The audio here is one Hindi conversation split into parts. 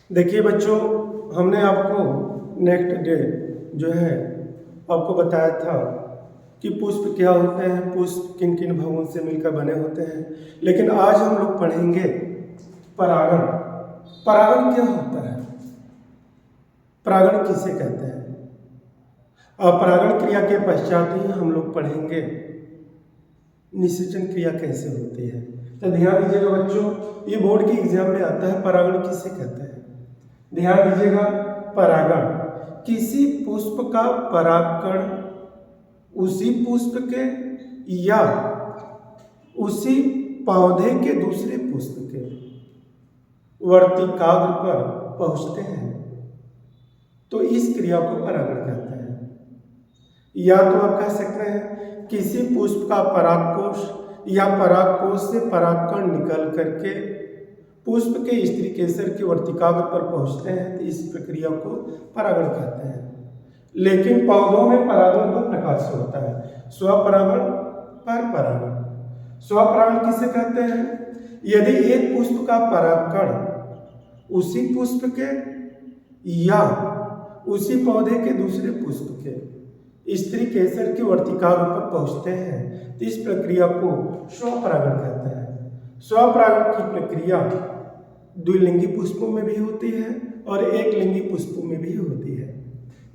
देखिए बच्चों, हमने आपको नेक्स्ट डे जो है आपको बताया था कि पुष्प क्या होते हैं, पुष्प किन किन भावों से मिलकर बने होते हैं। लेकिन आज हम लोग पढ़ेंगे परागण। परागण क्या होता है, परागण किसे कहते हैं, और परागण क्रिया के पश्चात ही हम लोग पढ़ेंगे निषेचन क्रिया कैसे होती है। तो ध्यान दीजिएगा बच्चों, ये बोर्ड के एग्जाम में आता है, परागण किसे कहते हैं। ध्यान दीजिएगा, परागण किसी पुष्प का परागकण उसी पुष्प के या उसी पौधे के दूसरे पुष्प के वर्तिकाग्र पर पहुंचते हैं तो इस क्रिया को परागण कहते हैं। या तो आप कह सकते हैं किसी पुष्प का परागकोश या परागकोश से परागकण निकल करके पुष्प के स्त्री केसर के वर्तिकाग्र पर पहुंचते हैं तो इस प्रक्रिया को परागण कहते हैं। लेकिन पौधों में परागण दो प्रकार से होता है, स्वपरागण, परपरागण। स्वपरागण किसे कहते हैं, यदि एक पुष्प का परागकण उसी पुष्प के या उसी पौधे के दूसरे पुष्प के स्त्री केसर के वर्तिकाग्र पर पहुंचते हैं तो इस प्रक्रिया को स्वपरागण कहते हैं। स्वपरागण की प्रक्रिया द्विलिंगी पुष्पों में भी होती है और एक लिंगी पुष्पों में भी होती है।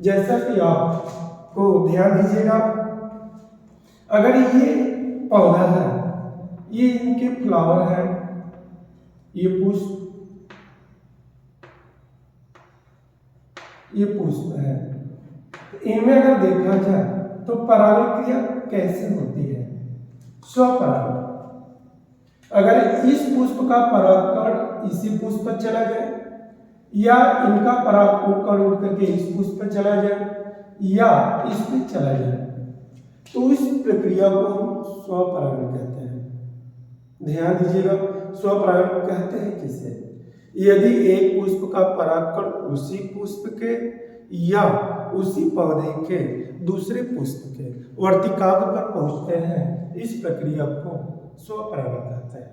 जैसा कि आपको ध्यान दीजिएगा, अगर ये पौधा है, ये इनके फ्लावर है, ये पुष्प, ये पुष्प है, इनमें अगर देखा जाए तो परागण क्रिया कैसे होती है, स्वपरागण। अगर इस पुष्प का परागकण इसी पुष्प पर चला जाए या इनका परागकण उड़ करके इस पुष्प पर चला जाए या इस पे चला जाए तो इस प्रक्रिया को हम स्वपरागण कहते हैं। ध्यान दीजिएगा, स्वपरागण कहते हैं किसे, यदि एक पुष्प का परागकण उसी पुष्प के या उसी पौधे के दूसरे पुष्प के वर्तिकाग्र पर पहुंचते हैं, इस प्रक्रिया को स्वपरागण कहते हैं।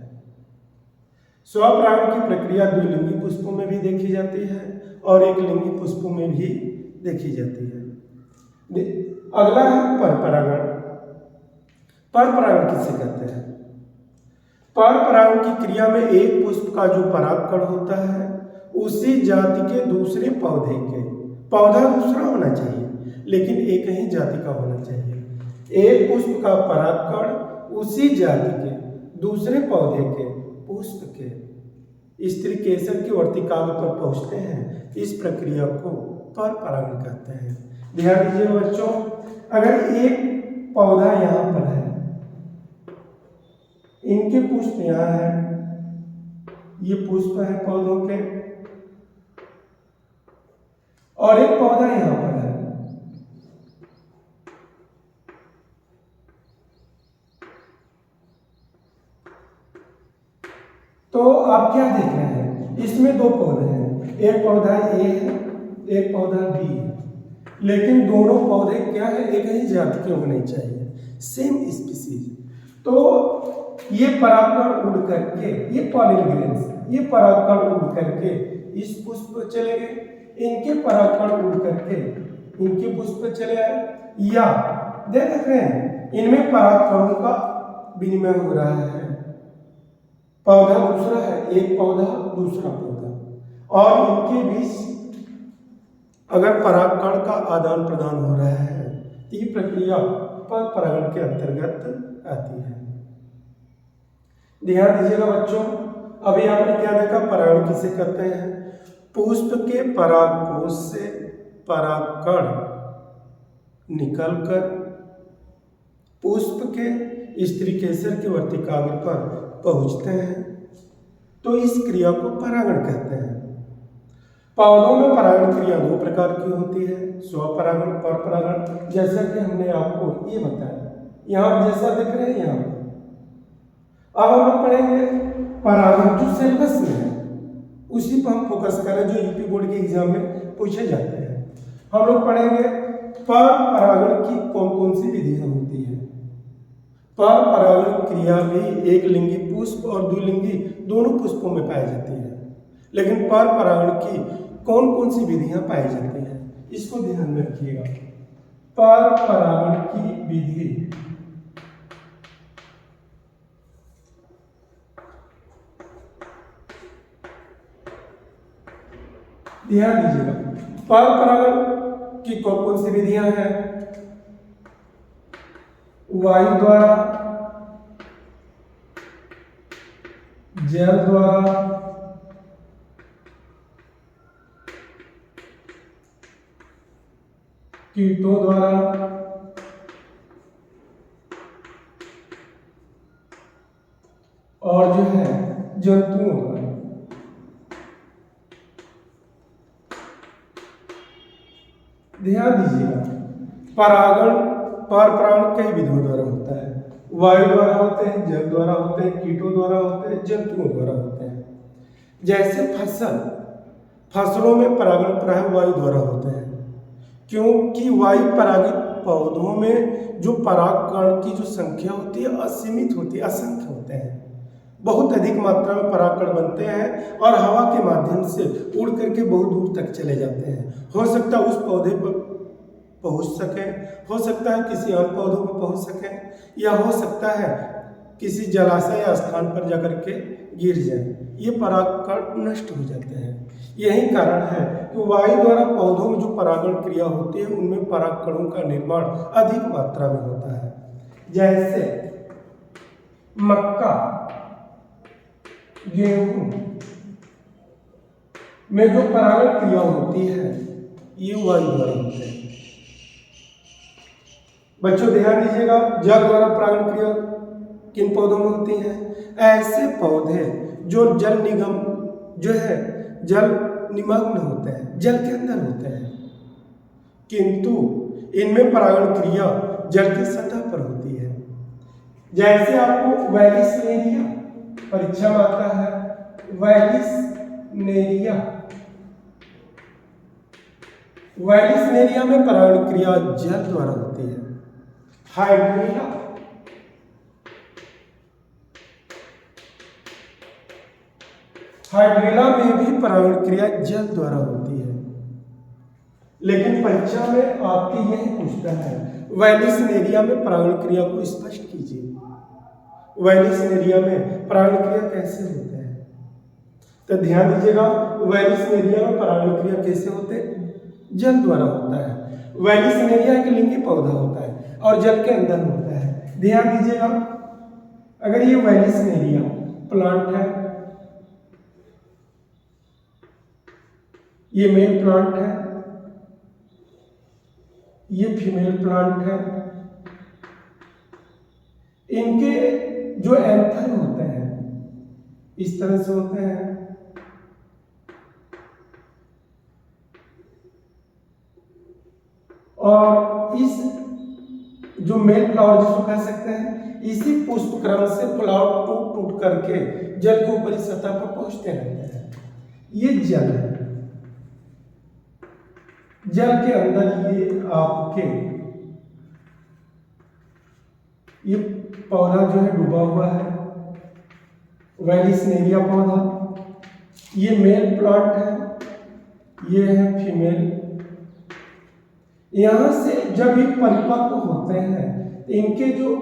स्वपरागण की प्रक्रिया द्विलिंगी पुष्पों में भी देखी जाती है और एक लिंगी पुष्पों में भी देखी जाती है। अगला है परपरागण। परपरागण किसे कहते हैं, परपरागण की क्रिया में एक पुष्प का जो परागकण होता है उसी जाति के दूसरे पौधे के, पौधा दूसरा होना चाहिए लेकिन एक ही जाति का होना चाहिए, एक पुष्प का परागकण उसी जाति के दूसरे पौधे के पुष्प के स्त्री केसर के वर्तिकाग्र पर पहुंचते हैं, इस प्रक्रिया को परपरागण कहते हैं। ध्यान दीजिए बच्चों, अगर एक पौधा यहाँ पर है, इनके पुष्प यहाँ है, ये पुष्प है पौधों के, और एक पौधा यहाँ पर है, तो आप क्या देख रहे हैं, इसमें दो पौधे हैं, एक पौधा ए है, एक पौधा बी है, लेकिन दोनों पौधे क्या है, एक ही जाति के होने चाहिए, सेम स्पीसीज। तो ये परागकण उड़ करके, ये पॉलिन, ये परागकण उड़ करके इस पुष्प पर चले गए, इनके परागकण उड़ करके इनके पुष्प पर चले आए, या देख रहे हैं इनमें परागकणों का विनिमय हो रहा है, पौधा दूसरा है, एक पौधा दूसरा पौधा, और इनके बीच अगर परागकण का आदान प्रदान हो रहा है तो ये प्रक्रिया परपरागण के अंतर्गत आती है। ध्यान दीजिएगा बच्चों, अभी आपने क्या देखा, परागण किसे कहते हैं, पुष्प के परागकोश से परागकण निकलकर पुष्प के स्त्री केसर के वर्तिकाग्र पर पहुंचते हैं तो इस क्रिया को परागण कहते हैं। पौधों में परागण क्रिया दो प्रकार की होती है, स्वपरागण, परपरागण। जैसा कि हमने आपको ये बताया, यहाँ जैसा देख रहे हैं यहाँ पर। अब हम लोग पढ़ेंगे परागण जो सिलेबस में है, उसी पर हम फोकस करें जो यूपी बोर्ड के एग्जाम में पूछे जाते हैं। हम लोग पढ़ेंगे परपरागण की कौन कौन सी विधियां होती है। परपरागण क्रिया भी एक लिंगी पुष्प और द्विलिंगी दोनों पुष्पों में पाई जाती है। लेकिन पर परागण की कौन कौन सी विधियां पाई जाती हैं, इसको ध्यान में रखिएगा। पर परागण की विधि ध्यान दीजिएगा। पर परागण की कौन कौन सी विधियां हैं? वायु द्वारा, जल द्वारा, कीटों द्वारा और जो है जंतुओं द्वारा। ध्यान दीजिएगा, परागण पर परागण कई विधियों द्वारा होता है। वायु द्वारा होते हैं, जल द्वारा होते हैं, कीटों द्वारा होते हैं, जंतुओं द्वारा होते हैं। जैसे फसलों में परागण प्राय वायु द्वारा होते हैं, क्योंकि वायु परागित पौधों में जो परागकण की जो संख्या होती है असीमित होती है, असंख्य होते हैं। बहुत अधिक मात्रा में परागकण बनते हैं और हवा के माध्यम से उड़ करके बहुत दूर तक चले जाते हैं। हो सकता है उस पौधे पर पहुंच सके, हो सकता है किसी अन्य पौधों पर पहुंच सके, या हो सकता है किसी जलाशय या स्थान पर जाकर के गिर जाए। ये परागकण नष्ट हो जाते हैं। यही कारण है कि वायु द्वारा पौधों में जो परागण क्रिया होती है उनमें परागकणों का निर्माण अधिक मात्रा में होता है। जैसे मक्का, गेहूं में जो परागण क्रिया होती है ये वायु द्वारा होती है। बच्चों ध्यान दीजिएगा, जल द्वारा परागण क्रिया किन पौधों में होती है? ऐसे पौधे जो जल निमग्न होते हैं, जल के अंदर होते हैं, किंतु इनमें परागण क्रिया जल की सतह पर होती है। जैसे आपको वैलिसनेरिया परीक्षा में आता है, वैलिसनेरिया में परागण क्रिया जल द्वारा होती है। हाइड्रिला में भी परागण क्रिया जल द्वारा होती है। लेकिन परीक्षा में आपके यही पूछता है, वैलिसनेरिया में परागण क्रिया को स्पष्ट कीजिए। वैलिसनेरिया में परागण क्रिया कैसे होते हैं? तो ध्यान दीजिएगा, वैलिसनेरिया में परागण क्रिया कैसे होते हैं? जल द्वारा होता है। वैलिसनेरिया एक लिंगी पौधा होता है और जल के अंदर होता है। ध्यान दीजिएगा, अगर ये वैलिसनेरिया प्लांट है, ये मेल प्लांट है, ये फीमेल प्लांट है, इनके जो एंथर होते हैं इस तरह से होते हैं, और इस जो मेल फ्लावर जिसको कह सकते हैं, इसी पुष्प क्रम से फ्लावर टूट टूट करके जल के ऊपरी सतह पर पहुंचते रहते हैं। ये जल है। जल के अंदर ये पौधा जो है डूबा हुआ है, वैलिसनेरिया पौधा। ये मेल प्लांट है, ये है फीमेल। यहां से जब ये परिपक्व होते हैं, इनके जो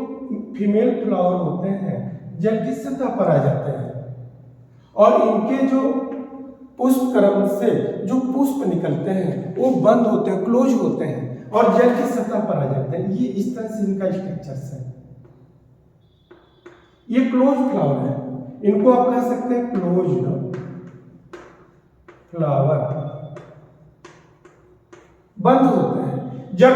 फीमेल फ्लावर होते हैं जल की सतह पर आ जाते हैं और इनके जो पुष्प क्रम से जो पुष्प निकलते हैं वो बंद होते हैं, क्लोज होते हैं और जल की सतह पर आ जाते हैं। ये इस तरह से इनका स्ट्रक्चर है। ये क्लोज फ्लावर है, इनको आप कह सकते हैं क्लोज्ड फ्लावर। बंद होते हैं, जब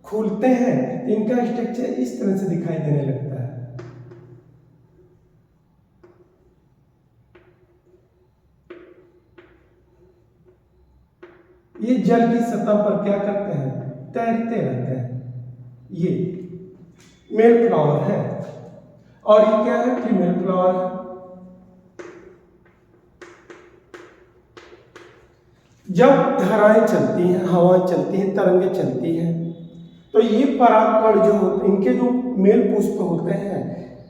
खुलते हैं इनका स्ट्रक्चर इस तरह से दिखाई देने लगता है। ये जल की सतह पर क्या करते हैं? तैरते रहते हैं। ये मेल फ्लावर है और ये क्या है? फीमेल फ्लावर है। जब धाराएं चलती हैं, हवाएं चलती हैं, तरंगें चलती हैं, तो ये परागकण जो होते हैं, इनके जो मेल पुष्प होते हैं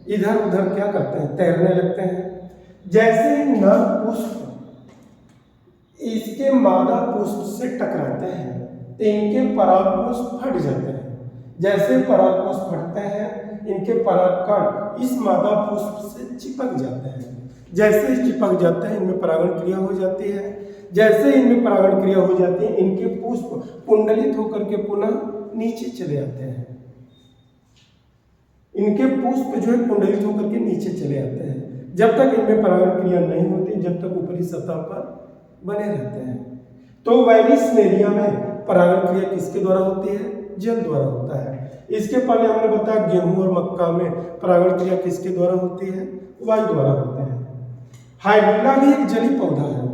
इधर उधर क्या करते हैं? तैरने लगते हैं। जैसे ही नर पुष्प इसके मादा पुष्प से टकराते हैं तो इनके परागकोश फट जाते हैं। जैसे परागकोश फटते हैं इनके परागकण इस मादा पुष्प से चिपक जाते हैं। जैसे ही चिपक जाते हैं इनमें परागण क्रिया हो जाती है। जैसे इनमें परागण क्रिया हो जाती है इनके पुष्प कुंडलित होकर के पुनः नीचे चले आते हैं। इनके पुष्प जो है कुंडलित होकर के नीचे चले आते हैं। जब तक इनमें परागण क्रिया नहीं होती, जब तक ऊपरी सतह पर बने रहते हैं। तो वेलिस्नेरिया में परागण क्रिया किसके द्वारा होती है? जल द्वारा होता है। इसके पहले हमने बताया गेहूं और मक्का में परागण क्रिया किसके द्वारा होती है? वायु द्वारा होती है। हाइड्रिल्ला भी एक जलीय पौधा है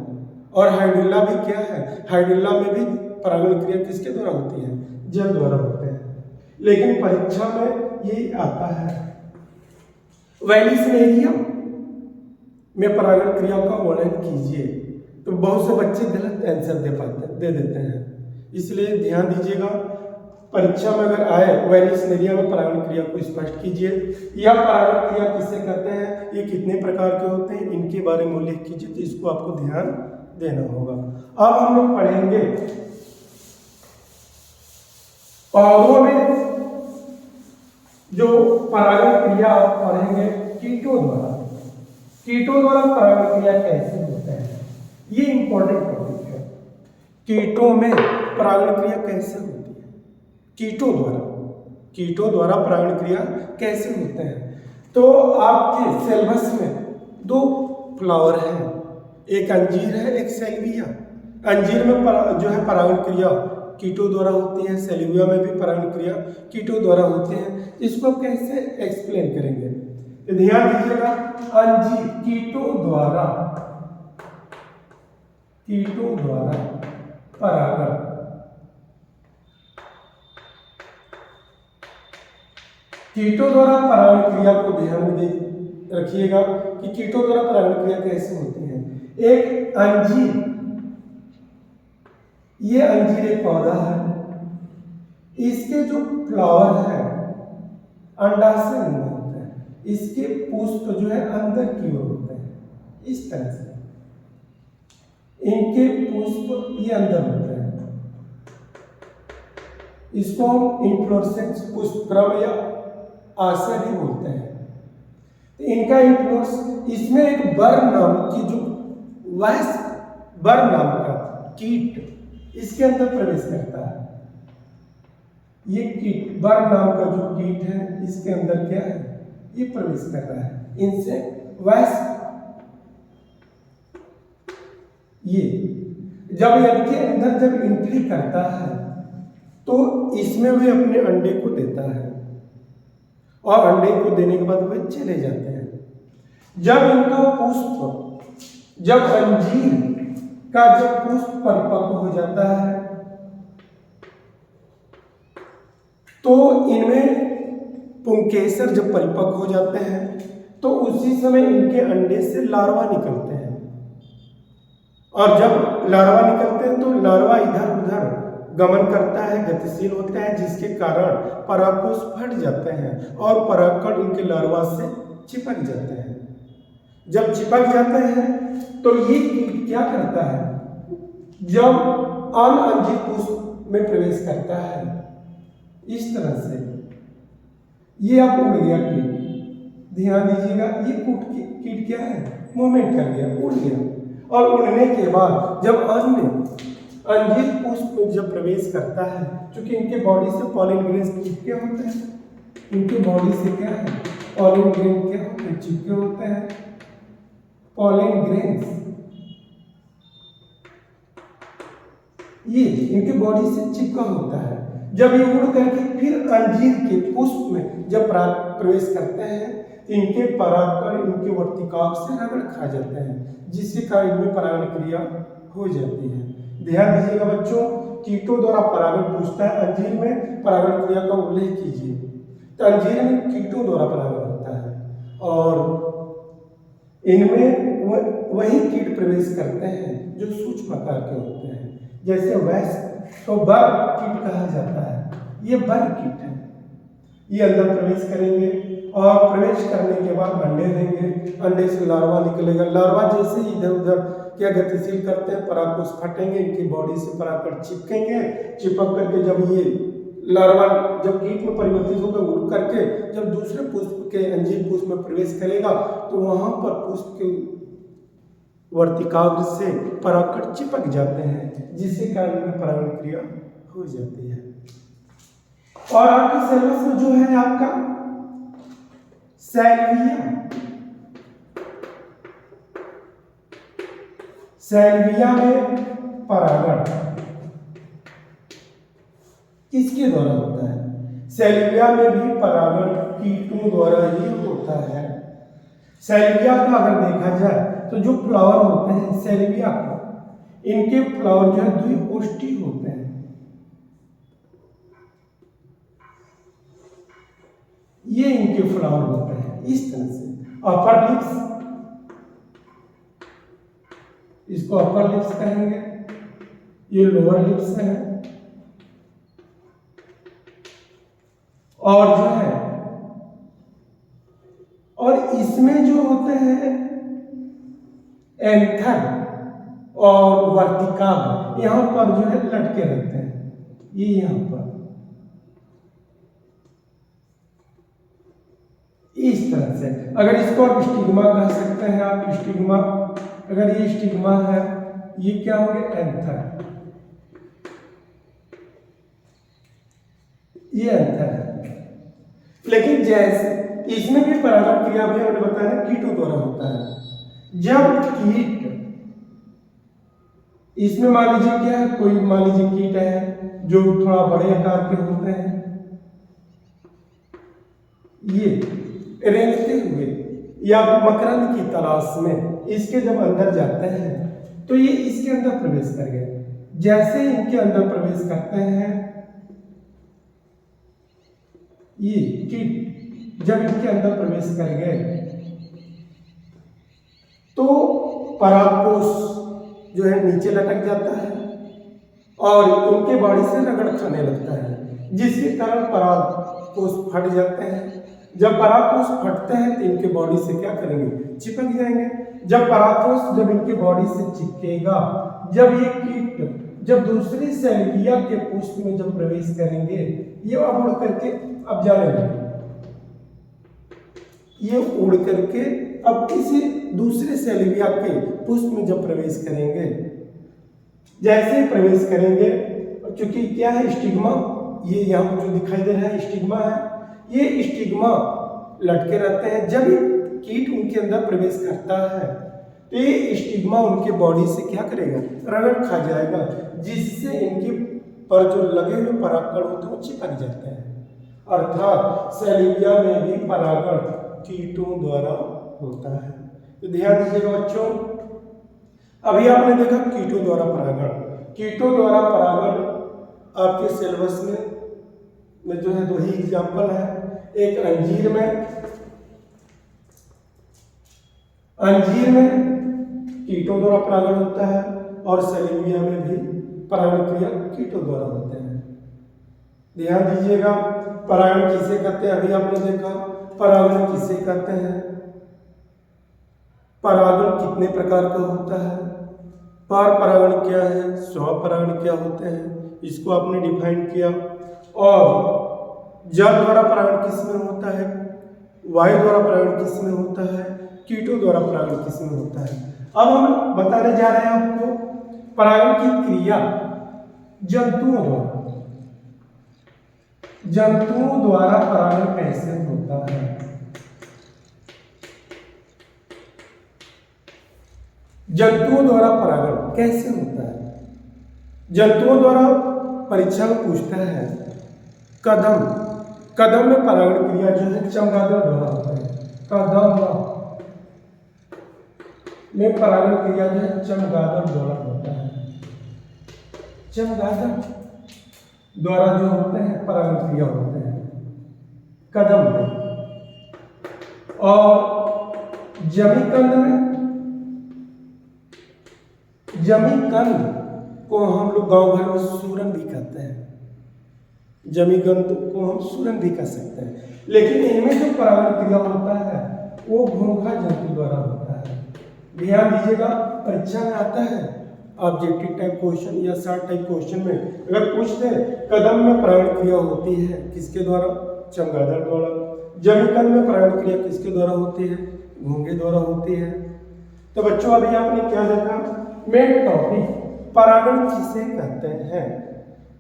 और हाइड्रिल्ला भी क्या है? हाइड्रिल्ला में भी परागण क्रिया किसके द्वारा होती है? जल द्वारा होते हैं। लेकिन परीक्षा में ये आता है वेलिस्नेरिया में परागण क्रिया का वर्णन कीजिए। तो बहुत से बच्चे गलत आंसर दे देते हैं, इसलिए ध्यान दीजिएगा। परीक्षा में अगर आए वेलिस्नेरिया में परागण क्रिया को स्पष्ट कीजिए। यह परागण क्रिया किसे कहते हैं? ये कितने प्रकार के होते हैं? इनके बारे में उल्लेख कीजिए। तो इसको आपको ध्यान देना होगा। अब हम लोग पढ़ेंगे पौधों में जो परागण क्रिया आप पढ़ेंगे कीटों द्वारा। कीटों द्वारा परागण क्रिया कैसे होता है, ये इंपॉर्टेंट टॉपिक है। कीटों में परागण क्रिया कैसे होती है? कीटों द्वारा परागण क्रिया कैसे होते हैं? तो आपके सिलेबस में दो फ्लावर हैं, एक अंजीर है, एक सेल्विया। अंजीर में जो है परागण क्रिया कीटों द्वारा होती है, सेल्विया में भी परागण क्रिया कीटों द्वारा होती है। इसको कैसे एक्सप्लेन करेंगे? तो ध्यान दीजिएगा, अंजीर कीटों द्वारा परागण कीटों द्वारा परागण क्रिया को ध्यान में रखिएगा कि कीटों द्वारा परागण क्रिया कैसे होती है। एक अंजीर, ये अंजीर एक पौधा है, इसके जो फ्लावर है अंडाशय में होते हैं, इसके पुष्प जो है अंदर की ओर होते हैं। इस तरह से इनके पुष्प ये अंदर होते हैं। इसको हम इन्फ्लोरेसेंस पुष्पक्रम या आशय भी बोलते हैं। तो इनका इन्फ्लोरेंस, इसमें एक बर नाम की जो बर नाम का कीट इसके अंदर प्रवेश करता है। ये कीट, बर नाम का जो कीट है, इसके अंदर क्या है? ये प्रवेश कर रहा है। इनसे ये जब इनके अंदर जब एंट्री करता है तो इसमें वे अपने अंडे को देता है और अंडे को देने के बाद वे चले जाते हैं। जब इनका पुष्प, जब अंजीर का जब पुष्प परिपक्व हो जाता है तो इनमें पुंकेसर जब परिपक्व हो जाते हैं तो उसी समय इनके अंडे से लार्वा निकलते हैं। और जब लार्वा निकलते हैं तो लार्वा इधर उधर गमन करता है, गतिशील होता है, जिसके कारण परागकोश फट जाते हैं और परागकण इनके लार्वा से चिपक जाते हैं। जब चिपक जाते हैं तो ये कीट क्या करता है? जब अंजीर पुष्प में प्रवेश करता है इस तरह से, ये अब उड़ गया कीट। ध्यान दीजिएगा, ये कीट क्या है? मूवमेंट कर गया, उड़ गया। और उड़ने के बाद जब अंजीर पुष्प में जब प्रवेश करता है, क्योंकि इनके बॉडी से पॉलिन ग्रेन्स चिपके होते हैं, इनके बॉडी से क्या है? पॉलिन ग्रेन क्या होते हैं? चिपके होते हैं। पॉलिन ग्रेन्स ये इनके बॉडी से चिपका होता है। जब ये उड़ करके फिर अंजीर के पुष्प में जब प्रवेश करते हैं, इनके परागकण इनके वर्तिकाग्र से रगड़ खा जाते हैं, जिसके कारण इनमें परागण क्रिया हो जाती है। ध्यान दीजिएगा बच्चों, कीटों द्वारा परागण पूछता है, अंजीर में परागण क्रिया का उल्लेख कीजिए। तो अंजीर में कीटों द्वारा परागण होता है और इनमें वही कीट प्रवेश करते हैं जो सूक्ष्म आकार के होते हैं, जैसे वैश्य तो बर कीट कहा जाता है। ये बर कीट है, ये अंदर प्रवेश करेंगे और प्रवेश करने के बाद अंडे देंगे, अंडे से लार्वा निकलेगा। लार्वा जैसे इधर उधर क्या गतिशील करते हैं, परागकोश फटेंगे, इनकी बॉडी से परागकण चिपकेंगे, चिपक करके जब ये लार्वा जब कीट में परिवर्तित होकर उड़ करके जब दूसरे पुष्प के अंजीर पुष्प में प्रवेश करेगा तो वहां पर पुष्प के वर्तिकाग्र से परागकण चिपक जाते हैं, जिसके कारण में परागण क्रिया हो जाती है। और आपके सिलेबस में जो है आपका सैल्विया में परागण किसके द्वारा होता है? सैल्विया में भी परागण कीटों द्वारा ही होता है। सैल्विया का अगर देखा जाए तो जो फ्लावर होते हैं सैल्विया का, इनके फ्लावर जो है द्विओष्ठी होते हैं। ये इनके फ्लावर होते हैं इस तरह से। अपर लिप्स, इसको अपर लिप्स कहेंगे, ये लोअर लिप्स है। और जो है और इसमें जो होते हैं एंथर और वर्तिकाग्र यहां पर जो है लटके रहते हैं, ये यहां पर इस तरह से। अगर इसको आप स्टिग्मा कह सकते हैं, आप स्टिग्मा, अगर ये स्टिग्मा है, ये क्या होंगे एंथर, ये एंथर है। लेकिन जैसे इसमें भी परागण क्रिया भी हमने बताया कीटों द्वारा होता है। जब कीट, इसमें मान लीजिए क्या है, कोई मान लीजिए कीट है जो थोड़ा बड़े आकार के होते हैं, ये रेंगते हुए या मकरंद की तलाश में इसके जब अंदर जाते हैं तो ये इसके अंदर प्रवेश कर गए। जैसे इनके अंदर प्रवेश करते हैं, ये कीट जब इनके अंदर प्रवेश कर गए तो परागकोश जो है नीचे लटक जाता है और उनके बॉडी से रगड़ खाने लगता है, जिसके कारण परागकोश फट जाते हैं। जब परागकोश फटते हैं तो इनके बॉडी से क्या करेंगे, चिपक जाएंगे। जब परागकोश जब इनके बॉडी से चिपकेगा, जब ये कीट जब दूसरी सैल्विया के पुष्प में जब प्रवेश करेंगे, ये अब उड़ करके अब जाने लगे, ये उड़ करके अब किसी दूसरे सैल्विया के पुष्प में जब प्रवेश करेंगे, जैसे प्रवेश करेंगे, क्योंकि क्या है स्टिग्मा, ये यहाँ जो दिखाई दे रहा है स्टिग्मा है, ये स्टिग्मा लटके रहते हैं। जब कीट उनके अंदर प्रवेश करता है तो ये स्टिग्मा उनके बॉडी से क्या करेगा, रगड़ खा जाएगा, जिससे इनके पर जो लगे हुए परागकण होते हैं वो चिपक जाते हैं। अर्थात सैल्विया में भी परागण कीटों द्वारा होता है। तो ध्यान दीजिएगा बच्चों, अभी आपने देखा कीटों द्वारा परागण, कीटों द्वारा परागण आपके सिलेबस में जो है दो ही एग्जाम्पल है। एक अंजीर में कीटों द्वारा परागण होता है और सैल्विया में भी परागण क्रिया कीटों द्वारा होते हैं। ध्यान दीजिएगा, परागण किसे कहते हैं, अभी आपने देखा परागण किसे कहते हैं, परागण कितने प्रकार का होता है, पार परागण क्या है, स्वपरागण क्या होते हैं, इसको आपने डिफाइन किया। और जल द्वारा परागण किस में होता है, वायु द्वारा परागण किस में होता है, कीटों द्वारा परागण किस में होता है। अब हम बताने जा रहे हैं आपको परागण की क्रिया जंतुओं द्वारा परागण कैसे होता है। जंतुओं द्वारा परागण कैसे होता है। जंतुओं द्वारा परीक्षा में पूछता है, कदम में परागण क्रिया जो है चमगादड़ द्वारा होता है। कदम में परागण क्रिया जो है चमगादड़ द्वारा होता है। चमगादड़ द्वारा जो होते हैं परागण क्रिया होते हैं कदम में। और जमीकंद को हम लोग गांव भर में सूरन भी कहते हैं। जमीगंत को हम सुरंग भी कह सकते हैं। लेकिन इनमें जो परागण क्रिया होता है वो घोंघा जंतु द्वारा होता है। ध्यान दीजिएगा, परीक्षा में आता है ऑब्जेक्टिव टाइप क्वेश्चन या शॉर्ट टाइप क्वेश्चन में अगर पूछ दे कदम में परागण क्रिया होती है किसके द्वारा, चमगादड़ द्वारा। जमीकंद में परागण क्रिया किसके द्वारा होती है, घोंघे द्वारा होती है। तो बच्चों अभी आपने क्या देखा, मेन टॉपिक परागण किसे कहते हैं,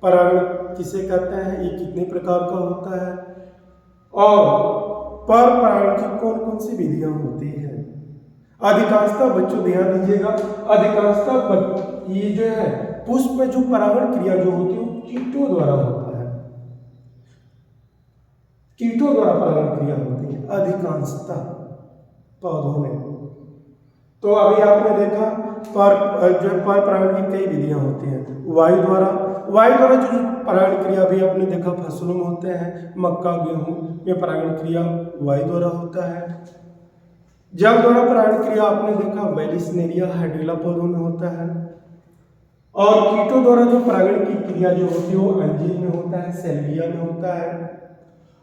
परागण किसे कहते हैं, ये कितने प्रकार का होता है और पर परागण की कौन कौन सी विधियां होती है। अधिकांशतः बच्चों ध्यान दीजिएगा, अधिकांशतः ये जो है पुष्प में जो परागण क्रिया जो होती है वो कीटों द्वारा होता है, कीटों द्वारा परागण क्रिया होती है अधिकांशतः पौधों में। तो अभी आपने देखा जो पर परागण की कई विधियां होती हैं। वायु द्वारा जो परागण क्रिया भी आपने देखा फसलों में होते हैं, मक्का गेहूं में परागण क्रिया वायु द्वारा होता है। जल द्वारा परागण क्रिया आपने देखा वेलिस्नेरिया हाइड्रिला पौधों में होता है। और कीटों द्वारा जो परागण की क्रिया जो होती है वो अंजीर में होता है, सेल्विया में होता है।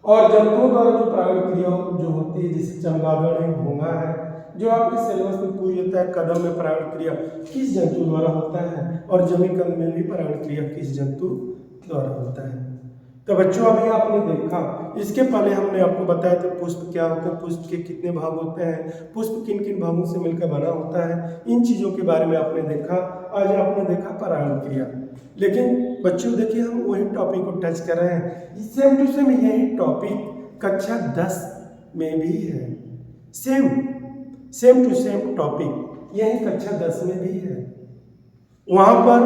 और जंतुओं द्वारा जो परागण क्रिया जो होती है जैसे चमगादड़ है, घोंघा है, जो आपके सिलेबस में पूछ होता है कदम में परागण क्रिया किस जंतु द्वारा होता है और जमीकंद में भी परागण क्रिया किस जंतु द्वारा होता है। तो बच्चों अभी आपने देखा, इसके पहले हमने आपको बताया था पुष्प क्या होता है, पुष्प के कितने भाग होते हैं, पुष्प किन किन भागों से मिलकर बना होता है, इन चीज़ों के बारे में आपने देखा। आज आपने देखा परागण क्रिया। लेकिन बच्चों देखिए हम वही टॉपिक को टच कर रहे हैं, सेम टू सेम यही टॉपिक कक्षा 10 में भी है, सेम टू सेम टॉपिक यही कक्षा 10 में भी है। वहाँ पर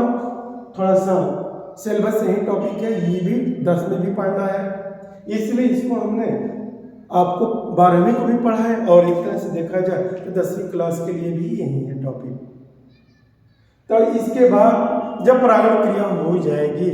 थोड़ा सा सिलेबस यही टॉपिक है, ये भी 10 में भी पढ़ना है, इसलिए इसको हमने आपको 12वीं को भी पढ़ा है और एक तरह से देखा जाए तो 10वीं क्लास के लिए भी यही है टॉपिक। तो इसके बाद जब परागण क्रिया हो जाएगी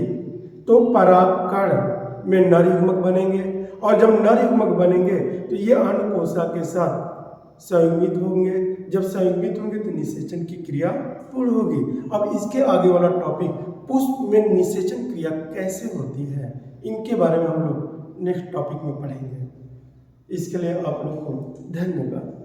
तो परागकण में नर युग्मक बनेंगे और जब नर युग्मक बनेंगे तो ये अंड कोशिका के साथ संयुग्मित होंगे। जब संयुग्मित होंगे तो निषेचन की क्रिया पूर्ण होगी। अब इसके आगे वाला टॉपिक पुष्प में निषेचन क्रिया कैसे होती है, इनके बारे में हम लोग नेक्स्ट टॉपिक में पढ़ेंगे। इसके लिए आप लोग को धन्यवाद।